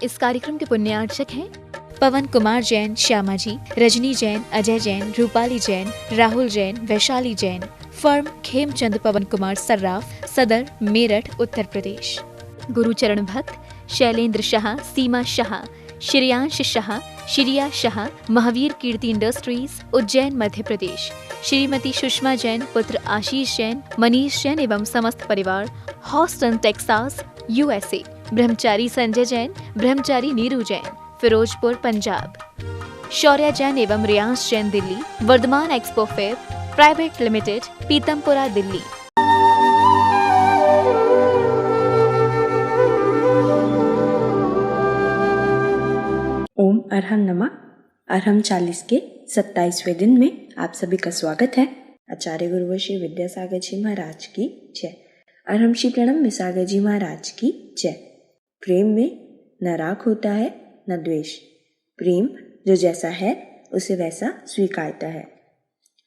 इस कार्यक्रम के पुण्यार्चक हैं पवन कुमार जैन, श्यामा जी, रजनी जैन, अजय जैन, रूपाली जैन, राहुल जैन, वैशाली जैन। फर्म खेमचंद पवन कुमार सर्राफ, सदर, मेरठ, उत्तर प्रदेश। गुरुचरण भक्त शैलेंद्र शाह, सीमा शाह, श्रेयांश शाह, श्रिया शाह, महावीर कीर्ति इंडस्ट्रीज, उज्जैन, मध्य प्रदेश। श्रीमती सुषमा जैन, पुत्र आशीष जैन, मनीष जैन एवं समस्त परिवार, हॉस्टन, टेक्सास, USA। ब्रह्मचारी संजय जैन, ब्रह्मचारी नीरू जैन, फिरोजपुर, पंजाब। शौर्या जैन एवं Riyansh Jain, Delhi. Varthaman expo fair private limited, Pitampura, Delhi. ओम अरहम नमः। अरहम 40 के 27वें दिन में आप सभी का स्वागत है। आचार्य गुरुवर श्री विद्यासागर जी महाराज की जय। अरहम श्री प्रणम मिसागर जी महाराज की जय। प्रेम में न राग होता है न द्वेष। प्रेम जो जैसा है उसे वैसा स्वीकारता है।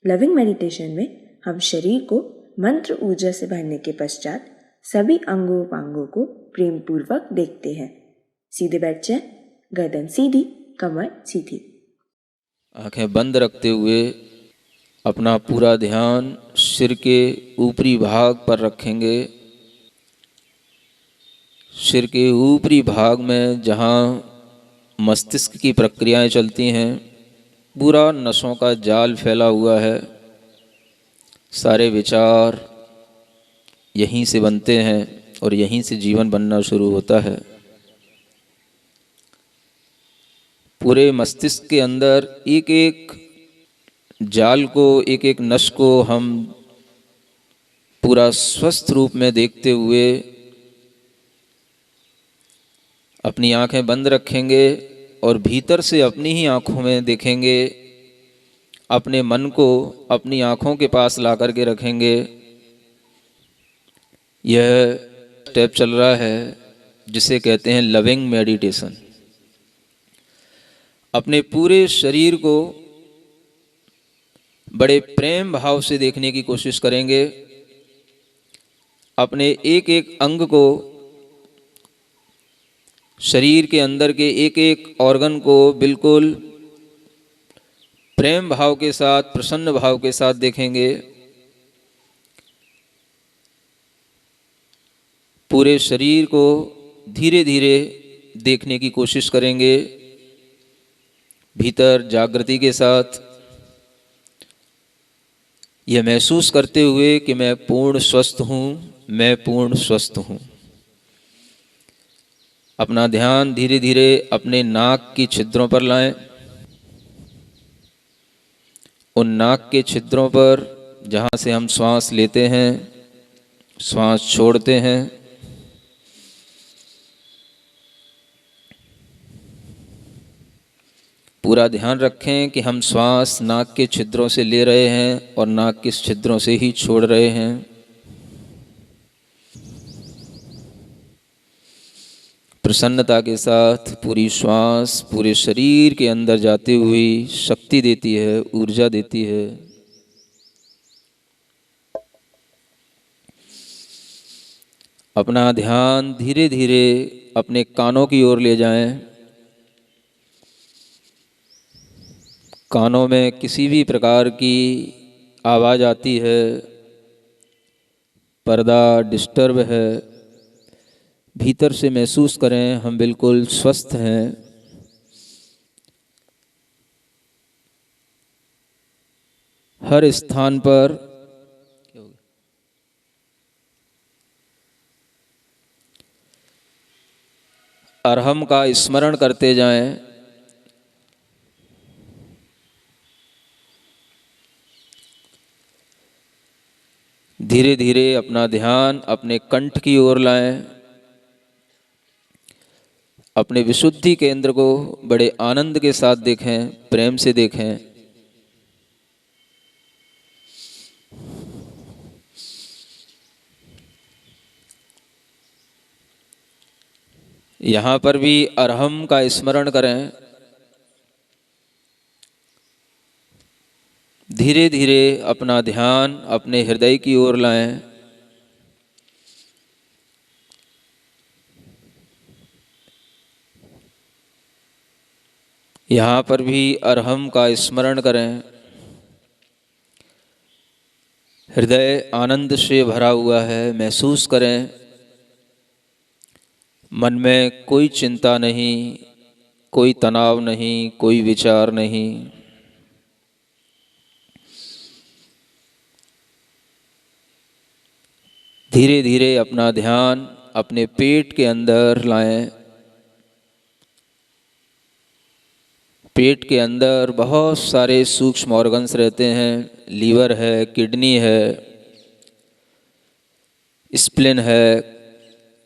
लविंग मेडिटेशन में हम शरीर को मंत्र ऊर्जा से भरने के पश्चात सभी अंगों पांगों को प्रेम पूर्वक देखते हैं। सीधे बैठ जाएं, गर्दन सीधी, कमर सीधी। आंखें बंद रखते हुए अपना पूरा ध्यान सिर के ऊपरी भाग पर रखेंगे। सिर के ऊपरी भाग में जहाँ मस्तिष्क की प्रक्रियाएं चलती हैं, पूरा नसों का जाल फैला हुआ है। सारे विचार यहीं से बनते हैं और यहीं से जीवन बनना शुरू होता है। पूरे मस्तिष्क के अंदर एक एक जाल को, एक एक नस को हम पूरा स्वस्थ रूप में देखते हुए अपनी आंखें बंद रखेंगे और भीतर से अपनी ही आंखों में देखेंगे। अपने मन को अपनी आंखों के पास ला करके रखेंगे। यह स्टेप चल रहा है जिसे कहते हैं लविंग मेडिटेशन। अपने पूरे शरीर को बड़े प्रेम भाव से देखने की कोशिश करेंगे। अपने एक एक अंग को, शरीर के अंदर के एक एक ऑर्गन को बिल्कुल प्रेम भाव के साथ, प्रसन्न भाव के साथ देखेंगे। पूरे शरीर को धीरे धीरे देखने की कोशिश करेंगे, भीतर जागृति के साथ, यह महसूस करते हुए कि मैं पूर्ण स्वस्थ हूँ, मैं पूर्ण स्वस्थ हूँ। अपना ध्यान धीरे धीरे अपने नाक की छिद्रों पर लाएं। उन नाक के छिद्रों पर जहाँ से हम श्वास लेते हैं, श्वास छोड़ते हैं, पूरा ध्यान रखें कि हम श्वास नाक के छिद्रों से ले रहे हैं और नाक के छिद्रों से ही छोड़ रहे हैं। प्रसन्नता के साथ पूरी श्वास पूरे शरीर के अंदर जाती हुई शक्ति देती है, ऊर्जा देती है। अपना ध्यान धीरे धीरे अपने कानों की ओर ले जाएं। कानों में किसी भी प्रकार की आवाज़ आती है, पर्दा डिस्टर्ब है, भीतर से महसूस करें हम बिल्कुल स्वस्थ हैं। हर स्थान पर अरहम का स्मरण करते जाएं। धीरे धीरे अपना ध्यान अपने कंठ की ओर लाएं। अपने विशुद्धि केंद्र को बड़े आनंद के साथ देखें, प्रेम से देखें। यहाँ पर भी अरहम का स्मरण करें। धीरे धीरे अपना ध्यान अपने हृदय की ओर लाएं। यहाँ पर भी अरहम का स्मरण करें। हृदय आनंद से भरा हुआ है, महसूस करें। मन में कोई चिंता नहीं, कोई तनाव नहीं, कोई विचार नहीं। धीरे धीरे अपना ध्यान अपने पेट के अंदर लाएं। पेट के अंदर बहुत सारे सूक्ष्म ऑर्गन्स रहते हैं। लीवर है, किडनी है, स्प्लिन है।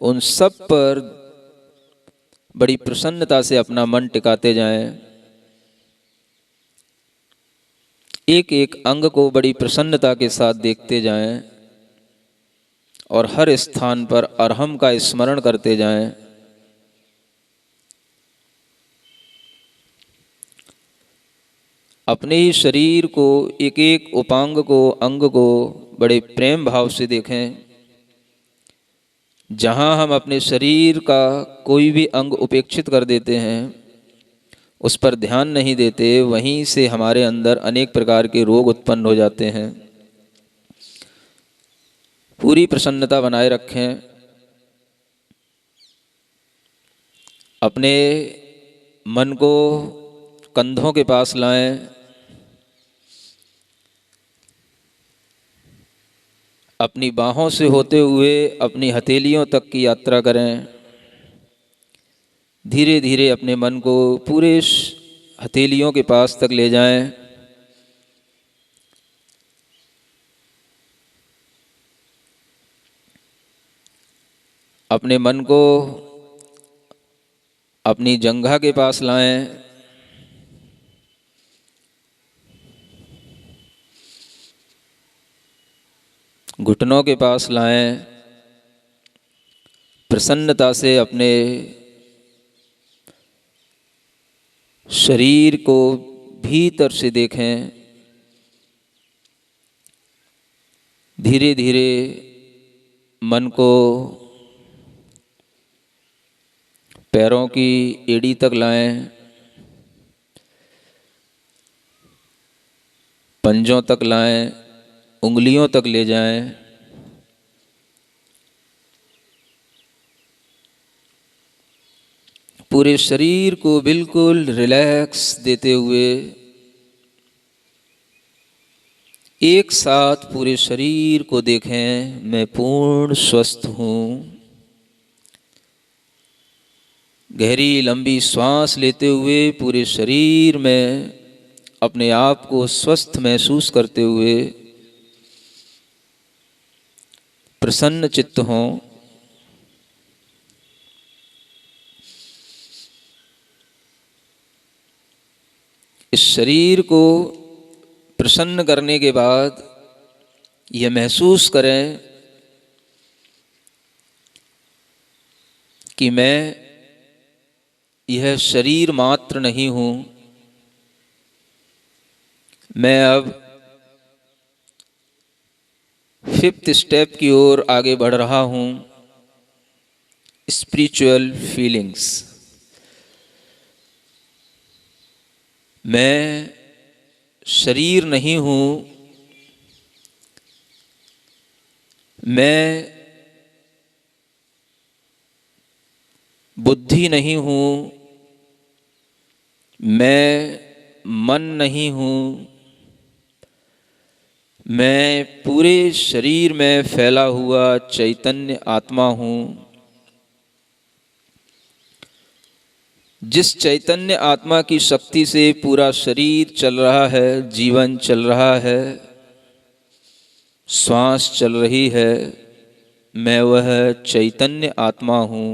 उन सब पर बड़ी प्रसन्नता से अपना मन टिकाते जाएं। एक एक अंग को बड़ी प्रसन्नता के साथ देखते जाएं और हर स्थान पर अरहम का स्मरण करते जाएं। अपने ही शरीर को, एक एक उपांग को, अंग को बड़े प्रेम भाव से देखें। जहाँ हम अपने शरीर का कोई भी अंग उपेक्षित कर देते हैं, उस पर ध्यान नहीं देते, वहीं से हमारे अंदर अनेक प्रकार के रोग उत्पन्न हो जाते हैं। पूरी प्रसन्नता बनाए रखें। अपने मन को कंधों के पास लाएं। अपनी बाहों से होते हुए अपनी हथेलियों तक की यात्रा करें। धीरे धीरे अपने मन को पूरे हथेलियों के पास तक ले जाएं। अपने मन को अपनी जंघा के पास लाएं। घुटनों के पास लाएं। प्रसन्नता से अपने शरीर को भीतर से देखें। धीरे धीरे मन को पैरों की एड़ी तक लाएं, पंजों तक लाएं, उंगलियों तक ले जाएं। पूरे शरीर को बिल्कुल रिलैक्स देते हुए एक साथ पूरे शरीर को देखें। मैं पूर्ण स्वस्थ हूँ। गहरी लंबी श्वास लेते हुए पूरे शरीर में अपने आप को स्वस्थ महसूस करते हुए प्रसन्न चित्त हों। इस शरीर को प्रसन्न करने के बाद यह महसूस करें कि मैं यह शरीर मात्र नहीं हूँ। मैं अब 5th स्टेप की ओर आगे बढ़ रहा हूँ, स्पिरिचुअल फीलिंग्स। मैं शरीर नहीं हूँ, मैं बुद्धि नहीं हूँ, मैं मन नहीं हूँ, मैं पूरे शरीर में फैला हुआ चैतन्य आत्मा हूँ। जिस चैतन्य आत्मा की शक्ति से पूरा शरीर चल रहा है, जीवन चल रहा है, श्वास चल रही है, मैं वह चैतन्य आत्मा हूँ।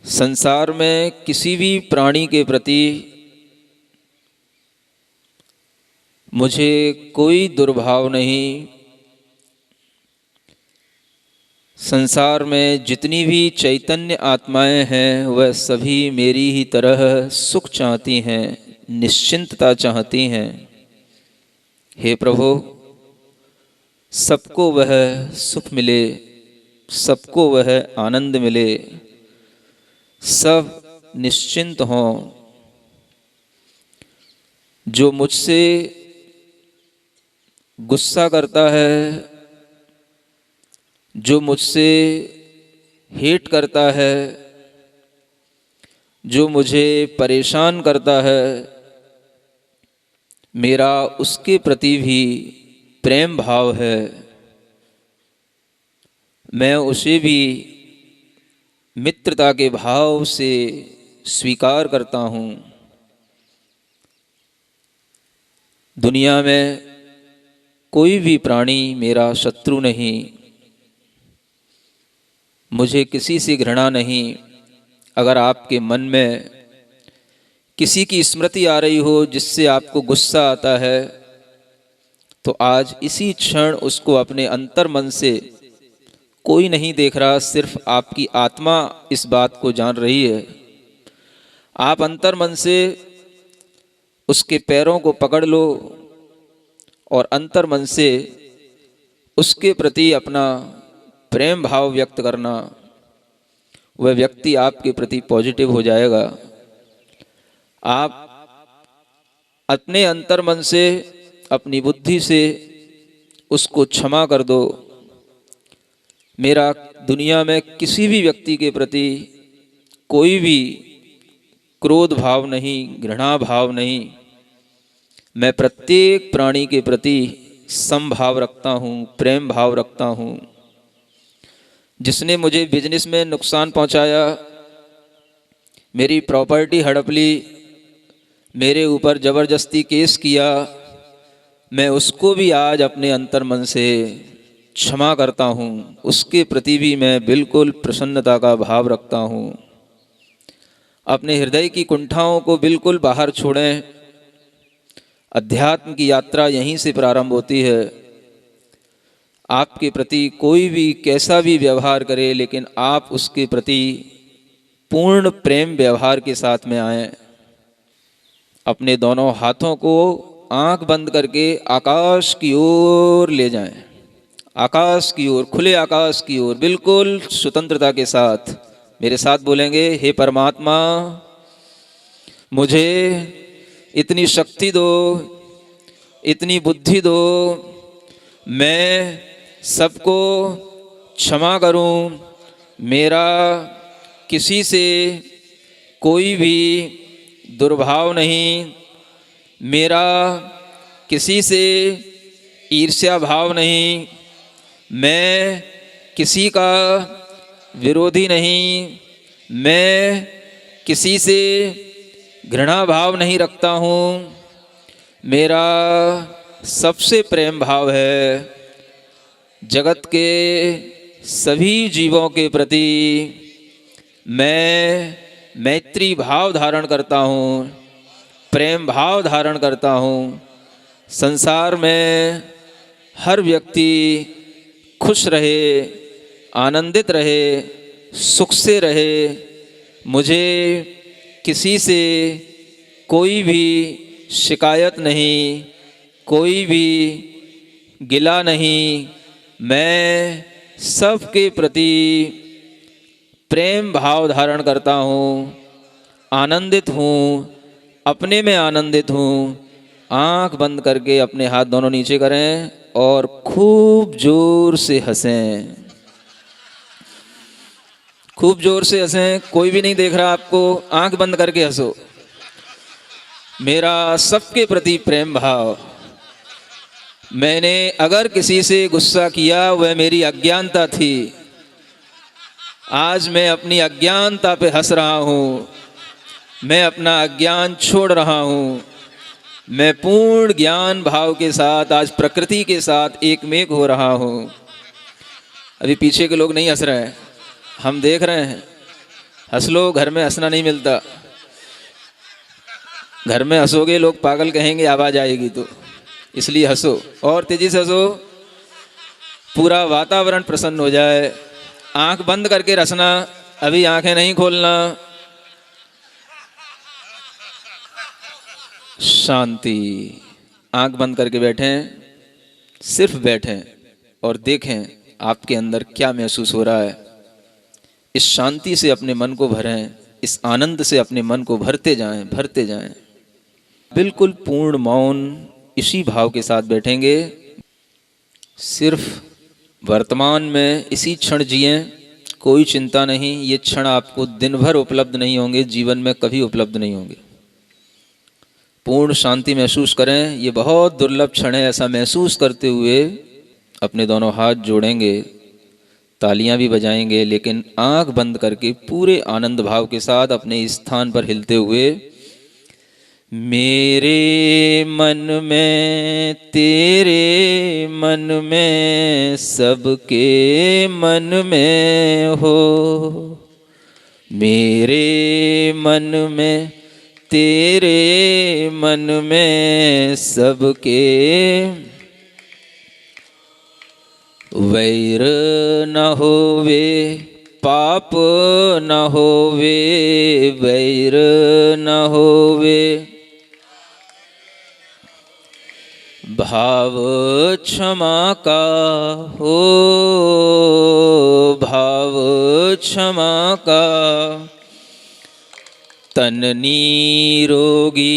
संसार में किसी भी प्राणी के प्रति मुझे कोई दुर्भाव नहीं। संसार में जितनी भी चैतन्य आत्माएं हैं वह सभी मेरी ही तरह सुख चाहती हैं, निश्चिंतता चाहती हैं। हे प्रभु, सबको वह सुख मिले, सबको वह आनंद मिले, सब निश्चिंत हों। जो मुझसे गुस्सा करता है, जो मुझसे हेट करता है, जो मुझे परेशान करता है, मेरा उसके प्रति भी प्रेम भाव है। मैं उसे भी मित्रता के भाव से स्वीकार करता हूँ। दुनिया में कोई भी प्राणी मेरा शत्रु नहीं, मुझे किसी से घृणा नहीं। अगर आपके मन में किसी की स्मृति आ रही हो जिससे आपको गुस्सा आता है, तो आज इसी क्षण उसको अपने अंतर मन से, कोई नहीं देख रहा, सिर्फ आपकी आत्मा इस बात को जान रही है, आप अंतर मन से उसके पैरों को पकड़ लो और अंतर मन से उसके प्रति अपना प्रेम भाव व्यक्त करना। वह व्यक्ति आपके प्रति पॉजिटिव हो जाएगा। आप अपने अंतर मन से, अपनी बुद्धि से उसको क्षमा कर दो। मेरा दुनिया में किसी भी व्यक्ति के प्रति कोई भी क्रोध भाव नहीं, घृणा भाव नहीं। मैं प्रत्येक प्राणी के प्रति समभाव रखता हूँ, प्रेम भाव रखता हूँ। जिसने मुझे बिजनेस में नुकसान पहुँचाया, मेरी प्रॉपर्टी हड़प ली, मेरे ऊपर ज़बरदस्ती केस किया, मैं उसको भी आज अपने अंतर मन से क्षमा करता हूँ। उसके प्रति भी मैं बिल्कुल प्रसन्नता का भाव रखता हूँ। अपने हृदय की कुंठाओं को बिल्कुल बाहर छोड़ें। अध्यात्म की यात्रा यहीं से प्रारंभ होती है। आपके प्रति कोई भी कैसा भी व्यवहार करे, लेकिन आप उसके प्रति पूर्ण प्रेम व्यवहार के साथ में आएं। अपने दोनों हाथों को आंख बंद करके आकाश की ओर ले जाएं, आकाश की ओर, खुले आकाश की ओर, बिल्कुल स्वतंत्रता के साथ। मेरे साथ बोलेंगे, हे परमात्मा, मुझे इतनी शक्ति दो, इतनी बुद्धि दो, मैं सबको क्षमा करूं। मेरा किसी से कोई भी दुर्भाव नहीं, मेरा किसी से ईर्ष्या भाव नहीं, मैं किसी का विरोधी नहीं, मैं किसी से घृणा भाव नहीं रखता हूँ। मेरा सबसे प्रेम भाव है। जगत के सभी जीवों के प्रति मैं मैत्री भाव धारण करता हूँ, प्रेम भाव धारण करता हूँ। संसार में हर व्यक्ति खुश रहे, आनंदित रहे, सुख से रहे। मुझे किसी से कोई भी शिकायत नहीं, कोई भी गिला नहीं। मैं सबके प्रति प्रेम भाव धारण करता हूँ, आनंदित हूँ, अपने में आनंदित हूँ। आँख बंद करके अपने हाथ दोनों नीचे करें और खूब जोर से हंसें, खूब जोर से हंसें। कोई भी नहीं देख रहा आपको, आँख बंद करके हंसो। मेरा सबके प्रति प्रेम भाव। मैंने अगर किसी से गुस्सा किया, वह मेरी अज्ञानता थी। आज मैं अपनी अज्ञानता पे हंस रहा हूँ। मैं अपना अज्ञान छोड़ रहा हूँ। मैं पूर्ण ज्ञान भाव के साथ आज प्रकृति के साथ एक मेघ हो रहा हूँ। अभी पीछे के लोग नहीं हंस रहे हैं, हम देख रहे हैं। हंस लो, घर में हंसना नहीं मिलता। घर में हंसोगे लोग पागल कहेंगे, आवाज़ आएगी तो, इसलिए हंसो और तेजी से हंसो। पूरा वातावरण प्रसन्न हो जाए। आंख बंद करके हंसना, अभी आंखें नहीं खोलना। शांति। आंख बंद करके बैठें, सिर्फ बैठें और देखें आपके अंदर क्या महसूस हो रहा है। इस शांति से अपने मन को भरें, इस आनंद से अपने मन को भरते जाएं, भरते जाएं। बिल्कुल पूर्ण मौन इसी भाव के साथ बैठेंगे। सिर्फ वर्तमान में इसी क्षण जिएं, कोई चिंता नहीं। ये क्षण आपको दिन भर उपलब्ध नहीं होंगे, जीवन में कभी उपलब्ध नहीं होंगे। पूर्ण शांति महसूस करें, ये बहुत दुर्लभ क्षण है। ऐसा महसूस करते हुए अपने दोनों हाथ जोड़ेंगे, तालियां भी बजाएंगे, लेकिन आंख बंद करके पूरे आनंद भाव के साथ अपने स्थान पर हिलते हुए, मेरे मन में तेरे मन में सबके मन में हो, मेरे मन में तेरे मन में सबके, वैर न होवे पाप न होवे, वैर न होवे, भाव क्षमा का हो, भाव क्षमा का, तन निरोगी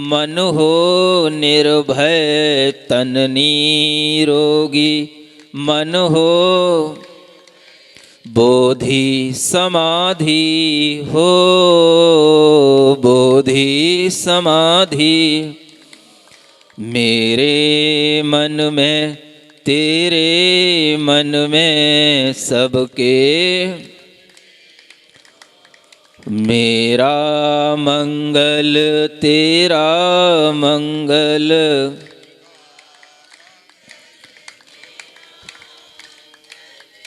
मन हो निर्भय, तन निरोगी मन हो, बोधि समाधि हो, बोधि समाधि, मेरे मन में तेरे मन में सबके, मेरा मंगल तेरा मंगल,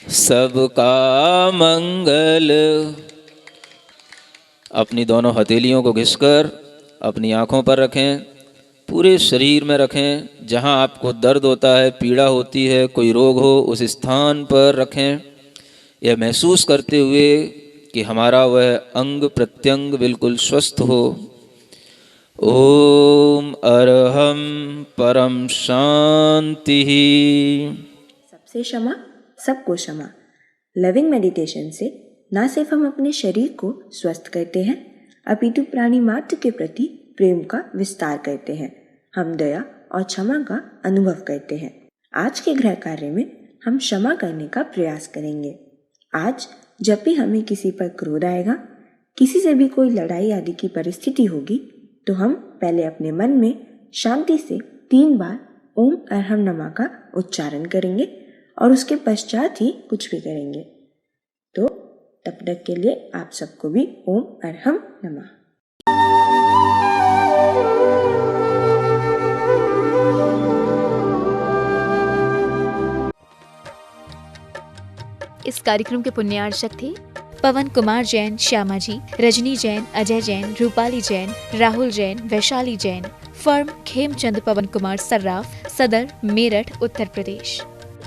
सबका मंगल। अपनी दोनों हथेलियों को घिसकर अपनी आँखों पर रखें, पूरे शरीर में रखें। जहाँ आपको दर्द होता है, पीड़ा होती है, कोई रोग हो, उस स्थान पर रखें। यह महसूस करते हुए कि हमारा वह अंग प्रत्यंग बिल्कुल स्वस्थ हो। ओम अरहम परम शांति। सबसे क्षमा सबको क्षमा। लविंग मेडिटेशन से न सिर्फ हम अपने शरीर को स्वस्थ करते हैं, अपितु प्राणी मात्र के प्रति प्रेम का विस्तार करते हैं। हम दया और क्षमा का अनुभव करते हैं। आज के गृह कार्य में हम क्षमा करने का प्रयास करेंगे। आज जब भी हमें किसी पर क्रोध आएगा, किसी से भी कोई लड़ाई आदि की परिस्थिति होगी, तो हम पहले अपने मन में शांति से 3 बार ओम अरहम नमः का उच्चारण करेंगे और उसके पश्चात ही कुछ भी करेंगे। तो तब तक के लिए आप सबको भी ओम अरहम नमः। इस कार्यक्रम के पुण्यार्चक थे पवन कुमार जैन, श्यामा जी, रजनी जैन, अजय जैन, रूपाली जैन, राहुल जैन, वैशाली जैन। फर्म खेमचंद पवन कुमार सर्राफ, सदर, मेरठ, उत्तर प्रदेश।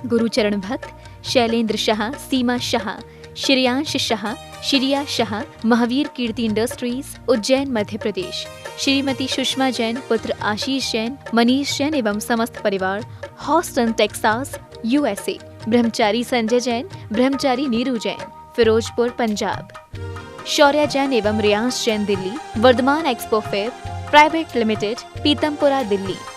गुरुचरण भक्त शैलेंद्र शाह, सीमा शाह, श्रेयांश शाह, श्रिया शाह, महावीर कीर्ति इंडस्ट्रीज, उज्जैन, मध्य प्रदेश। श्रीमती सुषमा जैन, पुत्र आशीष जैन, मनीष जैन एवं समस्त परिवार, हॉस्टन, टेक्सास, USA। ब्रह्मचारी संजय जैन, ब्रह्मचारी नीरू जैन, फिरोजपुर, पंजाब। शौर्या जैन एवं Riyansh Jain, Delhi. Varthaman expo fair private limited, Pitampura, Delhi.